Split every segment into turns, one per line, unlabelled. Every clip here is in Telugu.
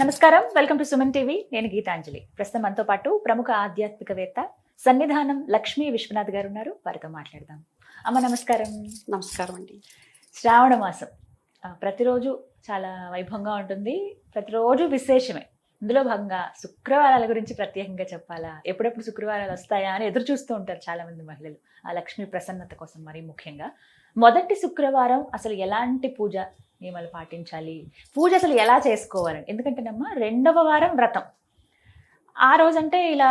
నమస్కారం, వెల్కమ్ టు సుమన్ టీవీ. నేను గీతాంజలి. ప్రస్తుతం మనతో పాటు ప్రముఖ ఆధ్యాత్మికవేత్త సన్నిధానం లక్ష్మీ విశ్వనాథ్ గారు ఉన్నారు. వారితో మాట్లాడదాం. అమ్మ నమస్కారం.
నమస్కారం అండి.
శ్రావణ మాసం ప్రతిరోజు చాలా వైభవంగా ఉంటుంది, ప్రతిరోజు విశేషమే. ఇందులో భాగంగా శుక్రవారాల గురించి ప్రత్యేకంగా చెప్పాలా, ఎప్పుడెప్పుడు శుక్రవారాలు వస్తాయా అని ఎదురు చూస్తూ ఉంటారు చాలా మంది మహిళలు, ఆ లక్ష్మీ ప్రసన్నత కోసం. మరీ ముఖ్యంగా మొదటి శుక్రవారం అసలు ఎలాంటి పూజ నియమాలు పాటించాలి, పూజ అసలు ఎలా చేసుకోవాలని. ఎందుకంటేనమ్మా రెండవ వారం వ్రతం, ఆ రోజంటే ఇలా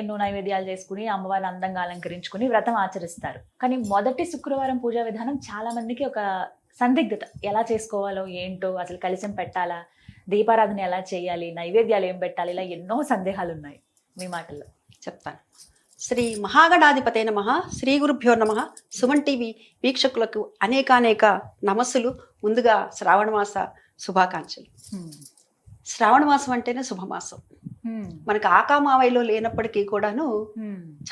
ఎన్నో నైవేద్యాలు చేసుకుని అమ్మవారిని అందంగా అలంకరించుకుని వ్రతం ఆచరిస్తారు. కానీ మొదటి శుక్రవారం పూజా విధానం చాలా మందికి ఒక సందిగ్ధత, ఎలా చేసుకోవాలో ఏంటో, అసలు కలశం పెట్టాలా, దీపారాధన ఎలా చేయాలి, నైవేద్యాలు ఏం పెట్టాలి, ఇలా ఎన్నో సందేహాలు ఉన్నాయి. మీ మాటల్లో
చెప్తాను. శ్రీ మహాగణాధిపతే నమః. శ్రీ గురుభ్యో నమః. సుమన్ టీవీ వీక్షకులకు అనేకానేక నమస్సులు. ముందుగా శ్రావణ మాస శుభాకాంక్షలు. శ్రావణ మాసం అంటేనే శుభమాసం. మనకు ఆకామావైలో లేనప్పటికీ కూడాను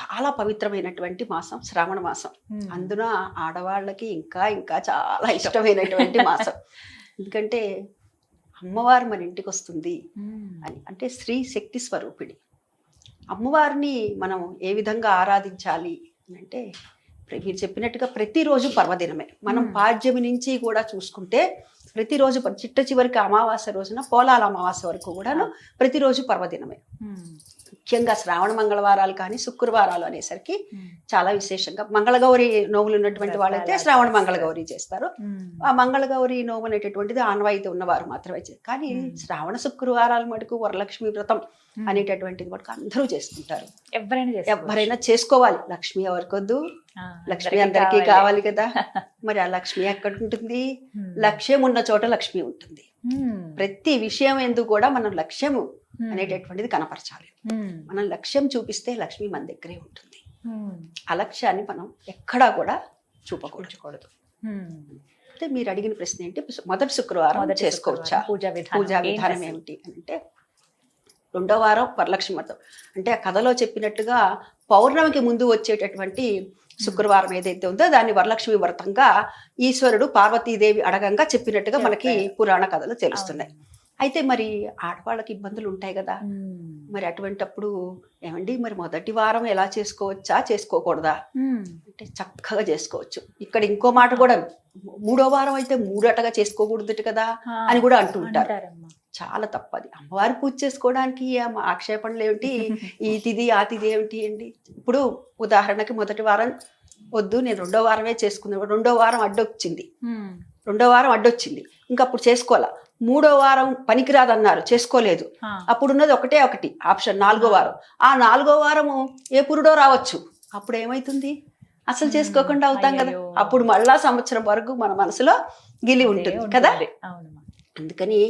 చాలా పవిత్రమైనటువంటి మాసం శ్రావణ మాసం. అందున ఆడవాళ్ళకి ఇంకా ఇంకా చాలా ఇష్టమైనటువంటి మాసం. ఎందుకంటే అమ్మవారు మన ఇంటికి వస్తుంది అని, అంటే స్త్రీ శక్తి స్వరూపిణి. అమ్మవారిని మనం ఏ విధంగా ఆరాధించాలి అంటే, మీరు చెప్పినట్టుగా ప్రతిరోజు పర్వదినమే. మనం పాడ్యమి నుంచి కూడా చూసుకుంటే ప్రతిరోజు చిట్ట చివరికి అమావాస్య రోజున పోలాల అమావాస్య వరకు కూడాను ప్రతిరోజు పర్వదినమే. ముఖ్యంగా శ్రావణ మంగళవారాలు కానీ శుక్రవారాలు అనేసరికి చాలా విశేషంగా మంగళగౌరి నోములు ఉన్నటువంటి వాళ్ళైతే శ్రావణ మంగళగౌరి చేస్తారు. ఆ మంగళగౌరి నోము అనేటటువంటిది ఆనవాయితీ ఉన్నవారు మాత్రమే చేస్తారు. కానీ శ్రావణ శుక్రవారాలు మటుకు వరలక్ష్మి వ్రతం అనేటటువంటిది మటుకు అందరూ చేసుకుంటారు. ఎవరైనా చేసుకోవాలి. లక్ష్మి ఎవరికొద్దు, లక్ష్మి అందరికీ కావాలి కదా. మరి ఆ లక్ష్మి ఎక్కడ ఉంటుంది? లక్ష్యం ఉన్న చోట లక్ష్మి ఉంటుంది. ప్రతి విషయం ఎందుకు కూడా మనం లక్ష్యము అనేటటువంటిది కనపరచాలి. మనం లక్ష్యం చూపిస్తే లక్ష్మి మన దగ్గరే ఉంటుంది. ఆ లక్ష్యాన్ని మనం ఎక్కడా కూడా చూపకూడదు. అంటే మీరు అడిగిన ప్రశ్న ఏంటి, మొదటి శుక్రవారం చేసుకోవచ్చా, పూజా విధానం ఏమిటి అని అంటే, రెండో వారం వరలక్ష్మి వ్రతం. అంటే ఆ కథలో చెప్పినట్టుగా పౌర్ణమికి ముందు వచ్చేటటువంటి శుక్రవారం ఏదైతే ఉందో దాన్ని వరలక్ష్మి వ్రతంగా ఈశ్వరుడు పార్వతీదేవి అడగంగా చెప్పినట్టుగా మనకి పురాణ కథలు తెలుస్తున్నాయి. అయితే మరి ఆడవాళ్ళకి ఇబ్బందులు ఉంటాయి కదా. మరి అటువంటప్పుడు ఏమండి, మరి మొదటి వారం ఎలా చేసుకోవచ్చా, చేసుకోకూడదా అంటే చక్కగా చేసుకోవచ్చు. ఇక్కడ ఇంకో మాట కూడా, మూడో వారం అయితే మూడటగా చేసుకోకూడదు కదా అని కూడా అంటుంటారు. చాలా తప్పది. అమ్మవారి పూజ చేసుకోవడానికి ఆక్షేపణలు ఏమిటి, ఈ తిథి ఆ తిథి ఏమిటి అండి. ఇప్పుడు ఉదాహరణకి మొదటి వారం వద్దు, నేను రెండో వారమే చేసుకున్నాను, రెండో వారం అడ్డొచ్చింది ఇంకా అప్పుడు చేసుకోవాలా. మూడో వారం పనికిరాదన్నారు, చేసుకోలేదు. అప్పుడున్నది ఒకటి ఆప్షన్, నాలుగో వారం. ఆ నాలుగో వారము ఏ పురుడో రావచ్చు. అప్పుడు ఏమైతుంది, అసలు చేసుకోకుండా అవుతాం కదా. అప్పుడు మళ్ళా సంవత్సరం వరకు మన మనసులో గిలి ఉంటుంది కదా. అందుకని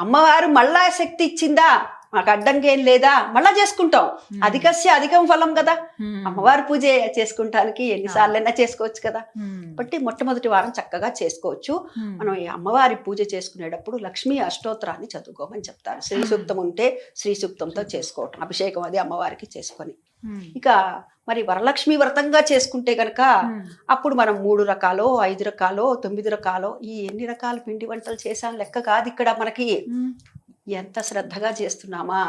అమ్మవారు మళ్ళా శక్తి ఇచ్చిందా, మాకు అడ్డంగా ఏం లేదా, మళ్ళా చేసుకుంటాం. అధికస్య అధికం ఫలం కదా. అమ్మవారి పూజ చేసుకుంటానికి ఎన్నిసార్లైనా చేసుకోవచ్చు కదా. బట్టి మొట్టమొదటి వారం చక్కగా చేసుకోవచ్చు. మనం ఈ అమ్మవారి పూజ చేసుకునేటప్పుడు లక్ష్మీ అష్టోత్తరాన్ని చదువుకోమని చెప్తారు. శ్రీ సూక్తం ఉంటే శ్రీ సూక్తంతో చేసుకోవటం, అభిషేకం అది అమ్మవారికి చేసుకొని. ఇక మరి వరలక్ష్మి వ్రతంగా చేసుకుంటే కనుక అప్పుడు మనం 3 రకాలో 5 రకాలో 9 రకాలో ఈ ఎన్ని రకాల పిండి వంటలు చేశాను లెక్క కాదు. ఇక్కడ మనకి ఎంత శ్రద్ధగా చేస్తున్నామా.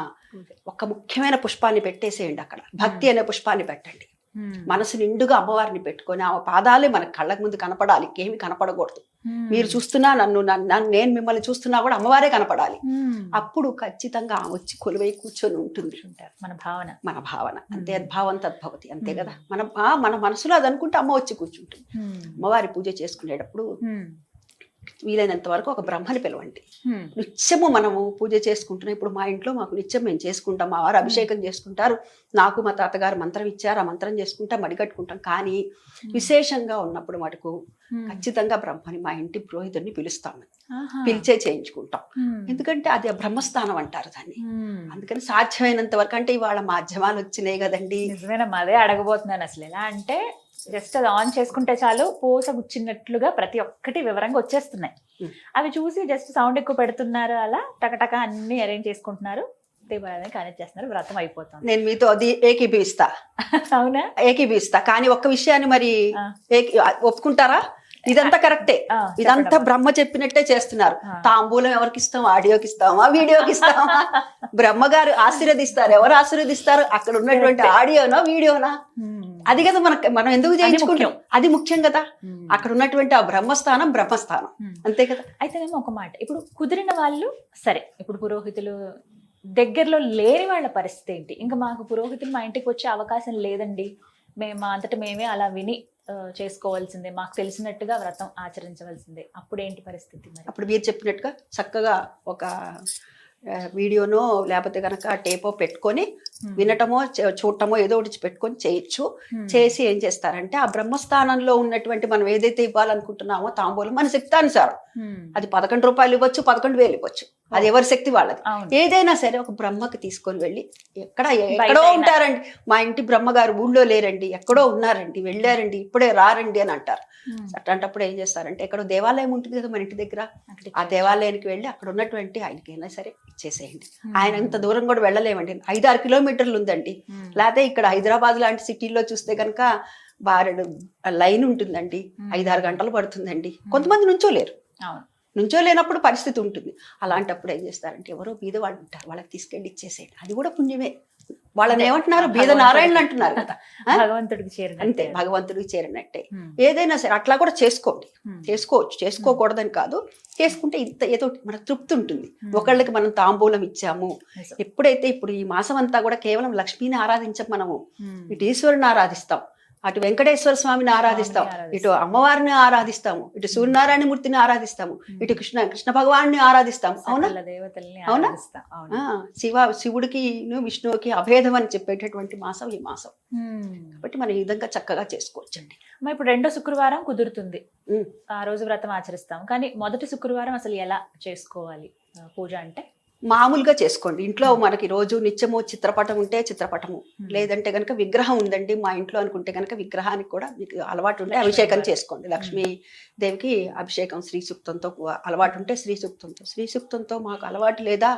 ఒక ముఖ్యమైన పుష్పాన్ని పెట్టేసేయండి అక్కడ, భక్తి అనే పుష్పాన్ని పెట్టండి. మనసు నిండుగా అమ్మవారిని పెట్టుకొని ఆమె పాదాలే మన కళ్ళకు ముందు కనపడాలి, ఇంకేమి కనపడకూడదు. మీరు చూస్తున్నా నేను మిమ్మల్ని చూస్తున్నా కూడా అమ్మవారే కనపడాలి. అప్పుడు ఖచ్చితంగా వచ్చి కొలువై కూర్చొని ఉంటుంది మన భావన. అంతే, భావం తద్భవతి, అంతే కదా. మన మనసులో అది అనుకుంటే అమ్మ వచ్చి కూర్చుంటుంది. అమ్మవారి పూజ చేసుకునేటప్పుడు వీలైనంత వరకు ఒక బ్రహ్మని పిలవండి. నిత్యము మనము పూజ చేసుకుంటున్నాం. ఇప్పుడు మా ఇంట్లో మాకు నిత్యం మేము చేసుకుంటాం. మా వారు అభిషేకం చేసుకుంటారు, నాకు మా తాతగారు మంత్రం ఇచ్చారు, ఆ మంత్రం చేసుకుంటాం, మడికట్టుకుంటాం. కానీ విశేషంగా ఉన్నప్పుడు మటుకు ఖచ్చితంగా బ్రహ్మని, మా ఇంటి పురోహితుడిని పిలుస్తాము, పిలిచే చేయించుకుంటాం. ఎందుకంటే అది బ్రహ్మస్థానం అంటారు దాన్ని. అందుకని సాధ్యమైనంత వరకు, అంటే ఇవాళ మాధ్యమాలు వచ్చినాయి కదండి.
నిజమేనమ్మా, అదే అడగబోతున్నాను. అసలు ఎలా అంటే జస్ట్ అది ఆన్ చేసుకుంటే చాలు, పూస గుచ్చినట్లుగా ప్రతి ఒక్కటి వివరంగా వచ్చేస్తున్నాయి. అవి చూసి జస్ట్ సౌండ్ ఎక్కువ పెడుతున్నారు, అలా టకటక అన్ని అరేంజ్ చేసుకుంటున్నారు, దీపారాధన కనెక్ట్ చేస్తున్నారు, వ్రతం అయిపోతుంది.
నేను మీతో అది ఏకీభవిస్తా.
అవునా?
ఏకీభవిస్తా. కానీ ఒక్క విషయాన్ని మరి ఒప్పుకుంటారా? ఇదంతా కరెక్టే.
ఆ,
ఇదంతా
చెప్పండి.
బ్రహ్మ చెప్పినట్టే చేస్తున్నారు.
ఆ.
తాంబూలం ఎవరికి ఇస్తాం? ఆడియోకి ఇస్తామా, వీడియోకి ఇస్తామా? బ్రహ్మగారు ఆశీర్వదిస్తారు. ఎవరు ఆశీర్వదిస్తారు? అక్కడ ఉన్నటువంటి ఆడియోనా వీడియోనా? అది కదా మనం ఎందుకు చేయించుకుంటాం? అది ముఖ్యం కదా. అక్కడ ఉన్నటువంటి ఆ బ్రహ్మస్థానం బ్రహ్మస్థానం, అంతే కదా.
అయితేనేమో ఒక మాట, ఇప్పుడు కుదిరిన వాళ్ళు సరే, ఇప్పుడు పురోహితులు దగ్గరలో లేని వాళ్ళ పరిస్థితి ఏంటి? ఇంకా మాకు పురోహితులు మా ఇంటికి వచ్చే అవకాశం లేదండి, మేము మా అంతటా మేమే అలా విని చేసుకోవాల్సిందే, మాకు తెలిసినట్టుగా వ్రతం ఆచరించవలసిందే, అప్పుడు ఏంటి పరిస్థితి మరి?
అప్పుడు మీరు చెప్పినట్టుగా చక్కగా ఒక వీడియోనో లేకపోతే కనుక టేపో పెట్టుకొని వినటమో చూడటమో ఏదో ఒకటి పెట్టుకొని చేయొచ్చు. చేసి ఏం చేస్తారంటే ఆ బ్రహ్మస్థానంలో ఉన్నటువంటి మనం ఏదైతే ఇవ్వాలనుకుంటున్నామో తాంబూలం మన శక్తానుసారం, అది 11 రూపాయలు ఇవ్వచ్చు, 11,000 ఇవ్వచ్చు, అది ఎవరి శక్తి వాళ్ళది. ఏదైనా సరే ఒక బ్రహ్మకి తీసుకొని వెళ్ళి, ఎక్కడో ఉంటారండి, మా ఇంటి బ్రహ్మగారు ఊళ్ళో లేరండి, ఎక్కడో ఉన్నారండి, వెళ్ళారండి, ఇప్పుడే రారండి అని అంటారు. అట్లాంటప్పుడు ఏం చేస్తారంటే ఎక్కడో దేవాలయం ఉంటుంది కదా మన ఇంటి దగ్గర, ఆ దేవాలయానికి వెళ్ళి అక్కడ ఉన్నటువంటి ఆయనకైనా సరే ఇచ్చేసేయండి. ఆయన ఇంత దూరం కూడా వెళ్ళలేమండి, 5-6 కిలోమీటర్లు ఉందండి. లేకపోతే ఇక్కడ హైదరాబాద్ లాంటి సిటీల్లో చూస్తే కనుక బారెడు లైన్ ఉంటుందండి, 5-6 గంటలు పడుతుందండి. కొంతమంది నుంచోలేరు, నుంచోలేనప్పుడు పరిస్థితి ఉంటుంది. అలాంటప్పుడు ఏం చేస్తారంటే ఎవరో బీద వాళ్ళు ఉంటారు, వాళ్ళకి తీసుకెళ్ళి ఇచ్చేసేయండి. అది కూడా పుణ్యమే. వాళ్ళని ఏమంటున్నారు? బీద నారాయణులు అంటున్నారు కదా.
భగవంతుడికి చేరినట్టే.
అంతే, భగవంతుడికి చేరినట్టే. ఏదైనా సరే అట్లా కూడా చేసుకోండి, చేసుకోవచ్చు, చేసుకోకూడదని కాదు. చేసుకుంటే ఇంత ఏదో మనకు తృప్తి ఉంటుంది. ఒకళ్ళకి మనం తాంబూలం ఇచ్చాము. ఎప్పుడైతే ఇప్పుడు ఈ మాసం అంతా కూడా కేవలం లక్ష్మీని ఆరాధించాం మనము, ఇటు ఈశ్వరుని ఆరాధిస్తాం, అటు వెంకటేశ్వర స్వామిని ఆరాధిస్తాం, ఇటు అమ్మవారిని ఆరాధిస్తాము, ఇటు సూర్యనారాయణ మూర్తిని ఆరాధిస్తాము, ఇటు కృష్ణ భగవాన్ని ఆరాధిస్తాం. అవునా? అవునా? శివుడికి విష్ణువుకి అభేదం అని చెప్పేటటువంటి మాసం ఈ మాసం. కాబట్టి మనం ఈ విధంగా చక్కగా చేసుకోవచ్చండి.
ఇప్పుడు 2వ శుక్రవారం కుదురుతుంది, ఆ రోజు వ్రతం ఆచరిస్తాం, కానీ మొదటి శుక్రవారం అసలు ఎలా చేసుకోవాలి పూజ? అంటే
మామూలుగా చేసుకోండి. ఇంట్లో మనకి రోజు నిత్యము చిత్రపటం ఉంటే చిత్రపటము, లేదంటే కనుక విగ్రహం ఉందండి మా ఇంట్లో అనుకుంటే కనుక విగ్రహానికి కూడా మీకు అలవాటు ఉంటే అభిషేకం చేసుకోండి. లక్ష్మీదేవికి అభిషేకం శ్రీ సూక్తంతో అలవాటు ఉంటే శ్రీ సూక్తంతో మాకు అలవాటు లేదా,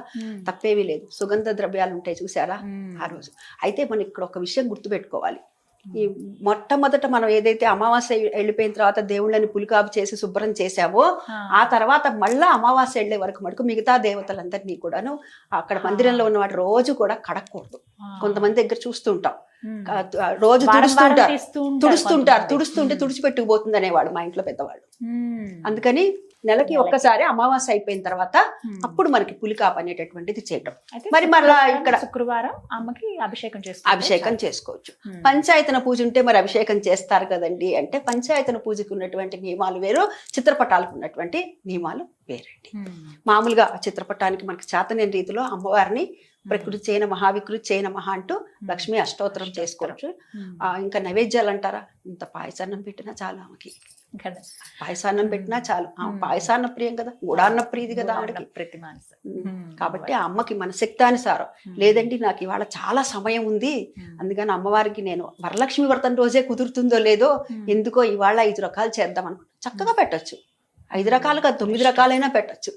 తప్పేమీ లేదు. సుగంధ ద్రవ్యాలు ఉంటాయి చూసారా ఆ రోజు. అయితే మనం ఇక్కడ ఒక విషయం గుర్తుపెట్టుకోవాలి. ఈ మొట్టమొదట మనం ఏదైతే అమావాస్య వెళ్ళిపోయిన తర్వాత దేవుళ్ళని పులికాపు చేసి శుభ్రం చేసామో, ఆ తర్వాత మళ్ళా అమావాస్య వెళ్ళే వరకు మటుకు మిగతా దేవతలందరినీ కూడాను అక్కడ మందిరంలో ఉన్నవాడు రోజు కూడా కడగకూడదు. కొంతమంది దగ్గర చూస్తుంటాం, రోజు తుడుస్తుంటే తుడిచిపెట్టుకుపోతుంది అనేవాడు మా ఇంట్లో పెద్దవాడు. అందుకని నెలకి ఒక్కసారి అమావాస్య అయిపోయిన తర్వాత అప్పుడు మనకి పులికాపు అనేటటువంటిది చేయటం. మరి మళ్ళా ఇక్కడ
శుక్రవారం అమ్మకి అభిషేకం చేసుకోవచ్చు.
పంచాయతన పూజ ఉంటే మరి అభిషేకం చేస్తారు కదండి అంటే, పంచాయతన పూజకు ఉన్నటువంటి నియమాలు వేరు, చిత్రపటాలకు ఉన్నటువంటి నియమాలు వేరండి. మామూలుగా చిత్రపటానికి మనకి చేతనైన రీతిలో అమ్మవారిని ప్రకృతి చేయన మహావికృతి చేయన మహా అంటూ లక్ష్మీ అష్టోత్తరం చేసుకోవచ్చు. ఇంకా నైవేద్యాలు అంటారా, ఇంత పాయసాన్నం పెట్టినా చాలు ఆమెకి, పాయసాన్నం పెట్టినా చాలు. పాయసాన్న ప్రియం కదా, గుడాన్న ప్రీతి కదా ఆవిడకి. కాబట్టి ఆ అమ్మకి మన శక్తానుసారం, లేదండి నాకు ఇవాళ చాలా సమయం ఉంది అందుకని అమ్మవారికి నేను వరలక్ష్మి వ్రతం రోజే కుదురుతుందో లేదో, ఎందుకో ఇవాళ 5 రకాలు చేద్దాం అనుకుంటా, చక్కగా పెట్టచ్చు. 5 రకాలు కాదు, 9 రకాలైనా పెట్టచ్చు.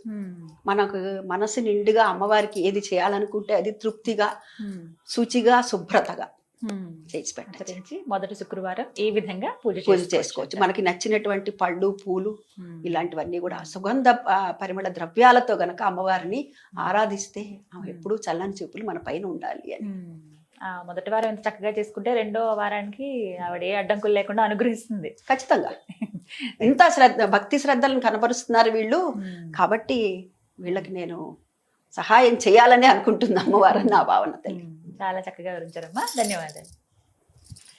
మనకు మనసు నిండుగా అమ్మవారికి ఏది చేయాలనుకుంటే అది తృప్తిగా, శుచిగా, శుభ్రతగా చేసి పెట్టచ్చు.
మొదటి శుక్రవారం ఈ విధంగా పూజ
చేసుకోవచ్చు. మనకి నచ్చినటువంటి పళ్ళు, పూలు ఇలాంటివన్నీ కూడా సుగంధ పరిమళ ద్రవ్యాలతో గనక అమ్మవారిని ఆరాధిస్తే ఎప్పుడూ చల్లని చూపులు మన పైన ఉండాలి అని.
మొదటి వారం ఎంత చక్కగా చేసుకుంటే 2వ వారానికి ఆవిడ ఏ అడ్డంకులు లేకుండా అనుగ్రహిస్తుంది.
ఖచ్చితంగా ఇంత భక్తి శ్రద్ధలను కనబరుస్తున్నారు వీళ్ళు, కాబట్టి వీళ్ళకి నేను సహాయం చేయాలని అనుకుంటున్నా అమ్మవారని నా భావన.
చాలా చక్కగా వివరించారమ్మా, ధన్యవాదాలు.